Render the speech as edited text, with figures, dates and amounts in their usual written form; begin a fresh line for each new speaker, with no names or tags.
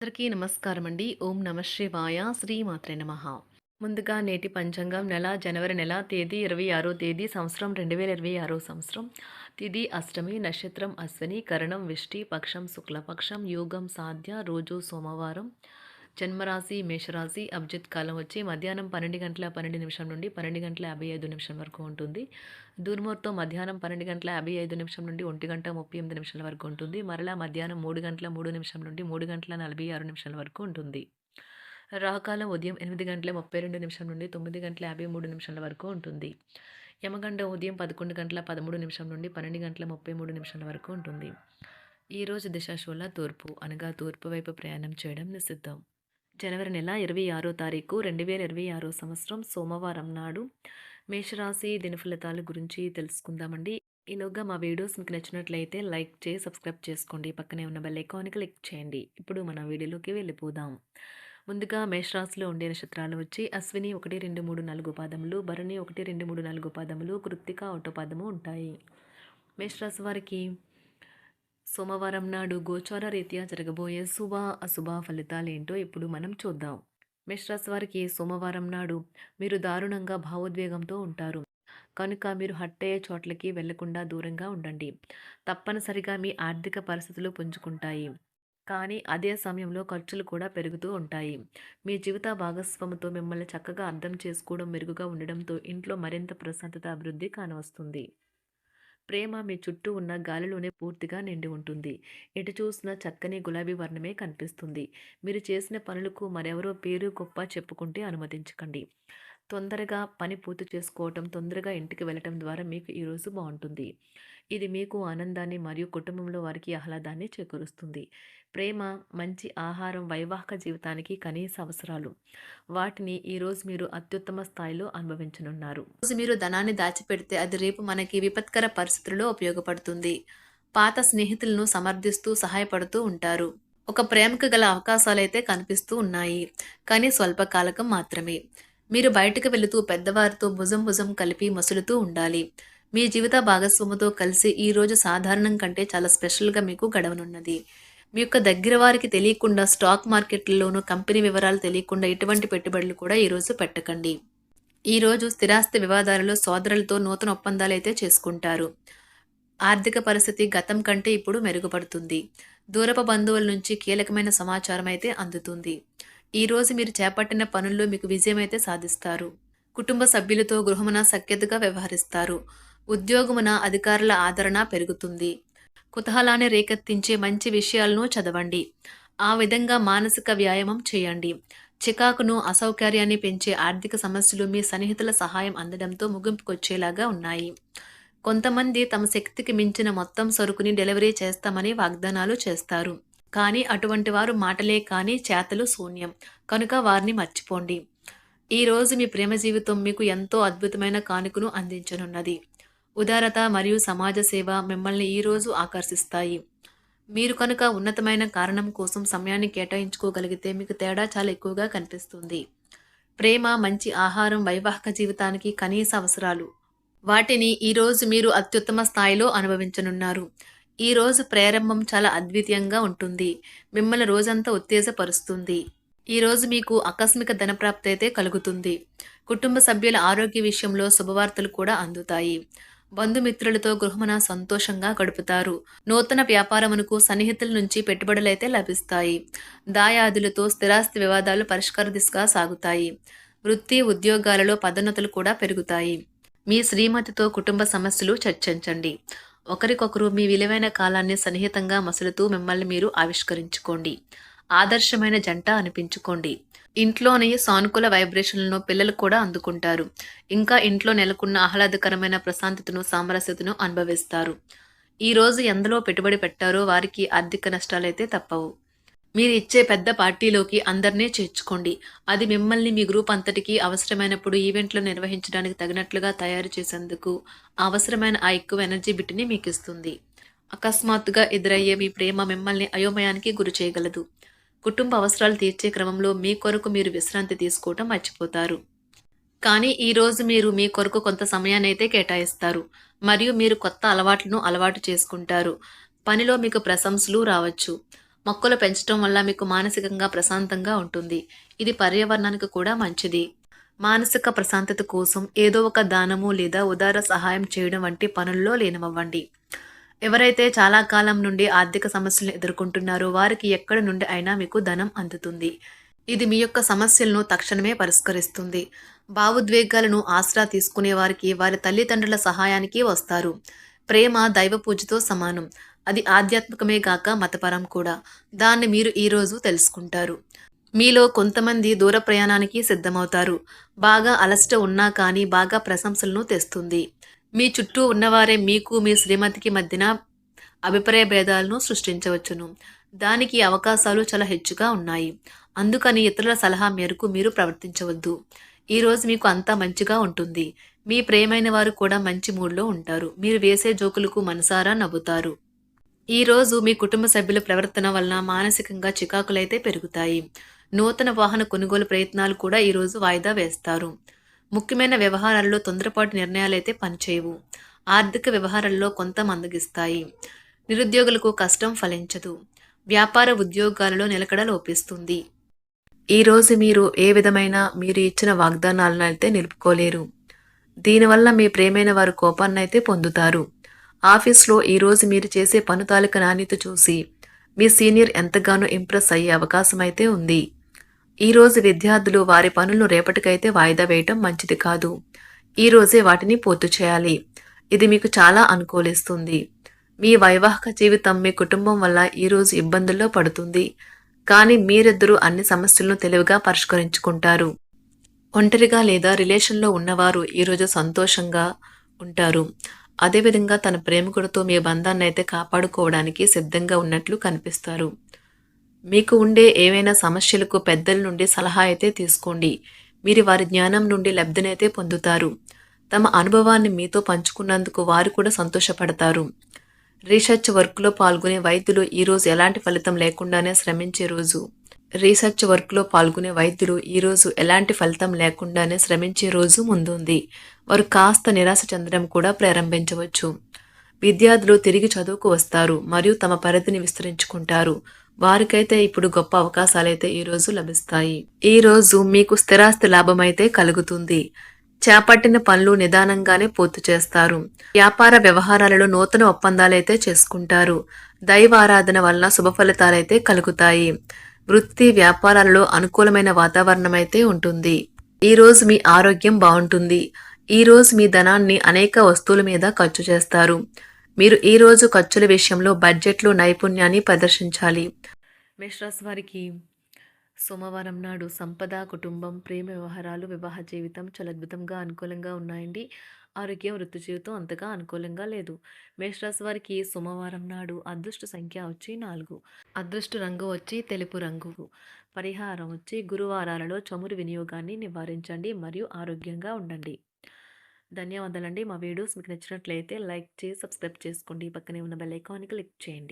అందరికీ నమస్కారం అండి. ఓం నమ శివాయ. శ్రీమాత్రే నమః. ముందుగా నేటి పంచాంగం జనవరి నెల తేదీ 26 తేదీ సంవత్సరం 2026 సంవత్సరం. తిథి అష్టమి, నక్షత్రం అశ్విని, కరణం విష్టి, పక్షం శుక్లపక్షం, యోగం సాధ్య, రోజు సోమవారం. జన్మరాశి మేషరాశి. అభిజిత్ కాలం వచ్చి మధ్యాహ్నం 12:12 నుండి 12:55 వరకు ఉంటుంది. దుర్ముహూర్తం మధ్యాహ్నం 12:55 నుండి 1:38 వరకు ఉంటుంది. మరలా మధ్యాహ్నం 3:03 నుండి 3:46 వరకు ఉంటుంది. రాహుకాలం ఉదయం 8:32 నుండి 9:53 వరకు ఉంటుంది. యమగండం ఉదయం 11:13 నుండి 12:33 వరకు ఉంటుంది. ఈరోజు దిశాశూల తూర్పు అనగా తూర్పు వైపు ప్రయాణం చేయడం నిషిద్ధం. జనవరి నెల 26 తారీఖు 2026 సంవత్సరం సోమవారం నాడు మేషరాశి దినఫలితాల గురించి తెలుసుకుందామండి. ఈలోగా మా వీడియోస్ మీకు నచ్చినట్లయితే లైక్ చేసి సబ్స్క్రైబ్ చేసుకోండి. పక్కనే ఉన్న బెల్ ఐకాన్‌ని క్లిక్ చేయండి. ఇప్పుడు మన వీడియోలోకి వెళ్ళిపోదాం. ముందుగా మేషరాశిలో ఉండే నక్షత్రాలు వచ్చి అశ్విని 1, 2, 3, 4 పాదములు, భరణి 1, 2, 3, 4 పాదములు, కృత్తిక 1 పాదము ఉంటాయి. మేషరాశి వారికి సోమవారం నాడు గోచార రీత్యా జరగబోయే శుభ అశుభ ఫలితాలేంటో ఇప్పుడు మనం చూద్దాం. మేషరాశి వారికి సోమవారం నాడు మీరు దారుణంగా భావోద్వేగంతో ఉంటారు. కనుక మీరు హర్ట్ అయ్యే చోట్లకి వెళ్లకుండా దూరంగా ఉండండి. తప్పనిసరిగా మీ ఆర్థిక పరిస్థితులు పుంజుకుంటాయి. కానీ అదే సమయంలో ఖర్చులు కూడా పెరుగుతూ ఉంటాయి. మీ జీవిత భాగస్వామితో మిమ్మల్ని చక్కగా అర్థం చేసుకోవడం మెరుగుగా ఉండడంతో ఇంట్లో మరింత ప్రశాంతత అభివృద్ధి కానవస్తుంది. ప్రేమ మీ చుట్టూ ఉన్న గాలిలోనే పూర్తిగా నిండి ఉంటుంది. ఎటు చూసినా చక్కని గులాబీ వర్ణమే కనిపిస్తుంది. మీరు చేసిన పనులకు మరెవరో పేరు గొప్ప చెప్పుకుంటే అనుమతించకండి. తొందరగా పని పూర్తి చేసుకోవటం, తొందరగా ఇంటికి వెళ్ళటం ద్వారా మీకు ఈరోజు బాగుంటుంది. ఇది మీకు ఆనందాన్ని మరియు కుటుంబంలో వారికి ఆహ్లాదాన్ని చేకూరుస్తుంది. ప్రేమ, మంచి ఆహారం వైవాహిక జీవితానికి కనీస అవసరాలు. వాటిని ఈరోజు మీరు అత్యుత్తమ స్థాయిలో అనుభవించనున్నారు. రోజు మీరు ధనాన్ని దాచిపెడితే అది రేపు మనకి విపత్కర పరిస్థితుల్లో ఉపయోగపడుతుంది. పాత స్నేహితులను సమర్థిస్తూ సహాయపడుతూ ఉంటారు. ఒక ప్రేమకు గల అవకాశాలైతే కనిపిస్తూ ఉన్నాయి. కానీ స్వల్పకాలకం మాత్రమే. మీరు బయటకు వెళుతూ పెద్దవారితో భుజం భుజం కలిపి మసులుతూ ఉండాలి. మీ జీవిత భాగస్వామితో కలిసి ఈ రోజు సాధారణం కంటే చాలా స్పెషల్గా మీకు గడవనున్నది. మీ యొక్క దగ్గర వారికి తెలియకుండా స్టాక్ మార్కెట్లలోనూ కంపెనీ వివరాలు తెలియకుండా ఎటువంటి పెట్టుబడులు కూడా ఈరోజు పెట్టకండి. ఈరోజు స్థిరాస్తి వివాదాలలో సోదరులతో నూతన ఒప్పందాలు అయితే చేసుకుంటారు. ఆర్థిక పరిస్థితి గతం కంటే ఇప్పుడు మెరుగుపడుతుంది. దూరపు బంధువుల నుంచి కీలకమైన సమాచారం అయితే అందుతుంది. ఈరోజు మీరు చేపట్టిన పనుల్లో మీకు విజయం అయితే సాధిస్తారు. కుటుంబ సభ్యులతో గృహమున సఖ్యతగా వ్యవహరిస్తారు. ఉద్యోగమున అధికారుల ఆదరణ పెరుగుతుంది. కుతూహలాన్ని రేకెత్తించే మంచి విషయాలను చదవండి. ఆ విధంగా మానసిక వ్యాయామం చేయండి. చికాకును, అసౌకర్యాన్ని పెంచే ఆర్థిక సమస్యలు మీ సన్నిహితుల సహాయం అందడంతో ముగింపుకొచ్చేలాగా ఉన్నాయి. కొంతమంది తమ శక్తికి మించిన మొత్తం సరుకుని డెలివరీ చేస్తామని వాగ్దానాలు చేస్తారు. కానీ అటువంటి వారు మాటలే కానీ చేతలు శూన్యం. కనుక వారిని మర్చిపోండి. ఈరోజు మీ ప్రేమ జీవితం మీకు ఎంతో అద్భుతమైన కానుకను అందించనున్నది. ఉదారత మరియు సమాజ సేవ మిమ్మల్ని ఈరోజు ఆకర్షిస్తాయి. మీరు కనుక ఉన్నతమైన కారణం కోసం సమయాన్ని కేటాయించుకోగలిగితే మీకు తేడా చాలా ఎక్కువగా కనిపిస్తుంది. ప్రేమ, మంచి ఆహారం వైవాహిక జీవితానికి కనీస అవసరాలు. వాటిని ఈరోజు మీరు అత్యుత్తమ స్థాయిలో అనుభవించనున్నారు. ఈరోజు ప్రారంభం చాలా అద్వితీయంగా ఉంటుంది. మిమ్మల్ని రోజంతా ఉత్తేజపరుస్తుంది. ఈరోజు మీకు ఆకస్మిక ధనప్రాప్తి అయితే కలుగుతుంది. కుటుంబ సభ్యుల ఆరోగ్య విషయంలో శుభవార్తలు కూడా అందుతాయి. బంధుమిత్రులతో గృహమున సంతోషంగా గడుపుతారు. నూతన వ్యాపారమునకు సన్నిహితుల నుంచి పెట్టుబడులైతే లభిస్తాయి. దాయాదులతో స్థిరాస్తి వివాదాలు పరిష్కార దిశగా సాగుతాయి. వృత్తి, ఉద్యోగాలలో పదోన్నతులు కూడా పెరుగుతాయి. మీ శ్రీమతితో కుటుంబ సమస్యలు చర్చించండి. ఒకరికొకరు మీ విలువైన కాలాన్ని సన్నిహితంగా మసులుతూ మిమ్మల్ని మీరు ఆవిష్కరించుకోండి. ఆదర్శమైన జంట అనిపించుకోండి. ఇంట్లోని సానుకూల వైబ్రేషన్లను పిల్లలు కూడా అందుకుంటారు. ఇంకా ఇంట్లో నెలకొన్న ఆహ్లాదకరమైన ప్రశాంతతను, సామరస్యతను అనుభవిస్తారు. ఈరోజు ఎందులో పెట్టుబడి పెట్టారో వారికి ఆర్థిక నష్టాలైతే తప్పవు. మీరు ఇచ్చే పెద్ద పార్టీలోకి అందరినీ చేర్చుకోండి. అది మిమ్మల్ని మీ గ్రూప్ అంతటికీ అవసరమైనప్పుడు ఈవెంట్లు నిర్వహించడానికి తగినట్లుగా తయారు చేసేందుకు అవసరమైన ఆ ఎక్కువ ఎనర్జీ బిట్ని మీకు ఇస్తుంది. అకస్మాత్తుగా ఎదురయ్యే మీ ప్రేమ మిమ్మల్ని అయోమయానికి గురి చేయగలదు. కుటుంబ అవసరాలు తీర్చే క్రమంలో మీ కొరకు మీరు విశ్రాంతి తీసుకోవటం మర్చిపోతారు. కానీ ఈరోజు మీరు మీ కొరకు కొంత సమయాన్ని అయితే కేటాయిస్తారు. మరియు మీరు కొత్త అలవాట్లను అలవాటు చేసుకుంటారు. పనిలో మీకు ప్రశంసలు రావచ్చు. మొక్కలు పెంచడం వల్ల మీకు మానసికంగా ప్రశాంతంగా ఉంటుంది. ఇది పర్యావరణానికి కూడా మంచిది. మానసిక ప్రశాంతత కోసం ఏదో ఒక దానము లేదా ఉదార సహాయం చేయడం వంటి పనుల్లో లీనమవ్వండి. ఎవరైతే చాలా కాలం నుండి ఆర్థిక సమస్యలను ఎదుర్కొంటున్నారో వారికి ఎక్కడి నుండి అయినా మీకు ధనం అందుతుంది. ఇది మీ యొక్క సమస్యలను తక్షణమే పరిష్కరిస్తుంది. భావోద్వేగాలను ఆసరా తీసుకునే వారికి వారి తల్లిదండ్రుల సహాయానికి వస్తారు. ప్రేమ దైవ పూజతో సమానం. అది ఆధ్యాత్మికమే గాక మతపరం కూడా. దాన్ని మీరు ఈరోజు తెలుసుకుంటారు. మీలో కొంతమంది దూర ప్రయాణానికి సిద్ధమవుతారు. బాగా అలసట ఉన్నా కానీ బాగా ప్రశంసలను తెస్తుంది. మీ చుట్టూ ఉన్నవారే మీకు మీ శ్రీమతికి మధ్యన అభిప్రాయ భేదాలను సృష్టించవచ్చును. దానికి అవకాశాలు చాలా హెచ్చుగా ఉన్నాయి. అందుకని ఇతరుల సలహా మేరకు మీరు ప్రవర్తించవద్దు. ఈరోజు మీకు అంతా మంచిగా ఉంటుంది. మీ ప్రియమైన వారు కూడా మంచి మూడ్లో ఉంటారు. మీరు వేసే జోకులకు మనసారా నవ్వుతారు. ఈరోజు మీ కుటుంబ సభ్యుల ప్రవర్తన వలన మానసికంగా చికాకులైతే పెరుగుతాయి. నూతన వాహన కొనుగోలు ప్రయత్నాలు కూడా ఈరోజు వాయిదా వేస్తారు. ముఖ్యమైన వ్యవహారాల్లో తొందరపాటు నిర్ణయాలైతే పనిచేయవు. ఆర్థిక వ్యవహారాల్లో కొంత మందగిస్తాయి. నిరుద్యోగులకు కష్టం ఫలించదు. వ్యాపార ఉద్యోగాలలో నిలకడ లోపిస్తుంది. ఈరోజు మీరు ఏ విధమైన మీరు ఇచ్చిన వాగ్దానాలను అయితే నిలుపుకోలేరు. దీనివల్ల మీ ప్రేమైన వారు కోపాన్నైతే పొందుతారు. ఆఫీస్లో ఈరోజు మీరు చేసే పను తాలూక నాణ్యత చూసి మీ సీనియర్ ఎంతగానో ఇంప్రెస్ అయ్యే అవకాశం అయితే ఉంది. ఈరోజు విద్యార్థులు వారి పనులను రేపటికైతే వాయిదా వేయటం మంచిది కాదు. ఈరోజే వాటిని పూర్తి చేయాలి. ఇది మీకు చాలా అనుకూలిస్తుంది. మీ వైవాహిక జీవితం మీ కుటుంబం వల్ల ఈరోజు ఇబ్బందుల్లో పడుతుంది. కానీ మీరిద్దరూ అన్ని సమస్యలను తెలివిగా పరిష్కరించుకుంటారు. ఒంటరిగా లేదా రిలేషన్లో ఉన్నవారు ఈరోజు సంతోషంగా ఉంటారు. అదేవిధంగా తన ప్రేమికుడితో మీ బంధాన్ని అయితే కాపాడుకోవడానికి సిద్ధంగా ఉన్నట్లు కనిపిస్తారు. మీకు ఉండే ఏవైనా సమస్యలకు పెద్దల నుండి సలహా అయితే తీసుకోండి. మీరు వారి జ్ఞానం నుండి లబ్ధినైతే పొందుతారు. తమ అనుభవాన్ని మీతో పంచుకున్నందుకు వారు కూడా సంతోషపడతారు. రీసెర్చ్ వర్క్లో పాల్గొనే వైద్యులు ఈరోజు ఎలాంటి ఫలితం లేకుండానే శ్రమించే రోజు. రీసెర్చ్ వర్క్లో పాల్గొనే వైద్యులు ఈరోజు ఎలాంటి ఫలితం లేకుండానే శ్రమించే రోజు ముందుంది. వారు కాస్త నిరాశ చెందడం కూడా ప్రారంభించవచ్చు. విద్యార్థులు తిరిగి చదువుకు వస్తారు మరియు తమ పరిధిని విస్తరించుకుంటారు. వారికైతే ఇప్పుడు గొప్ప అవకాశాలైతే ఈరోజు లభిస్తాయి. ఈరోజు మీకు స్థిరాస్తి లాభమైతే కలుగుతుంది. చేపట్టిన పనులు నిదానంగానే పూర్తి చేస్తారు. వ్యాపార వ్యవహారాలలో నూతన ఒప్పందాలైతే చేసుకుంటారు. దైవ ఆరాధన వలన శుభ ఫలితాలైతే కలుగుతాయి. వృత్తి వ్యాపారాలలో అనుకూలమైన వాతావరణం అయితే ఉంటుంది. ఈరోజు మీ ఆరోగ్యం బాగుంటుంది. ఈరోజు మీ ధనాన్ని అనేక వస్తువుల మీద ఖర్చు చేస్తారు. మీరు ఈరోజు ఖర్చుల విషయంలో బడ్జెట్లో నైపుణ్యాన్ని ప్రదర్శించాలి. మేషరాశి వారికి సోమవారం నాడు సంపద, కుటుంబం, ప్రేమ వ్యవహారాలు, వివాహ జీవితం చాలా అద్భుతంగా అనుకూలంగా ఉన్నాయండి. ఆరోగ్యం, వృత్తి జీవితం అంతగా అనుకూలంగా లేదు. మేషరాశి వారికి సోమవారం నాడు అదృష్ట సంఖ్య వచ్చి 4. అదృష్ట రంగు వచ్చి తెలుపు రంగు. పరిహారం వచ్చి గురువారాలలో చమురు వినియోగాన్ని నివారించండి మరియు ఆరోగ్యంగా ఉండండి. ధన్యవాదాలండి. మా వీడియోస్ మీకు నచ్చినట్లయితే లైక్ చేసి సబ్స్క్రైబ్ చేసుకోండి. పక్కనే ఉన్న బెల్ ఐకాన్ని క్లిక్ చేయండి.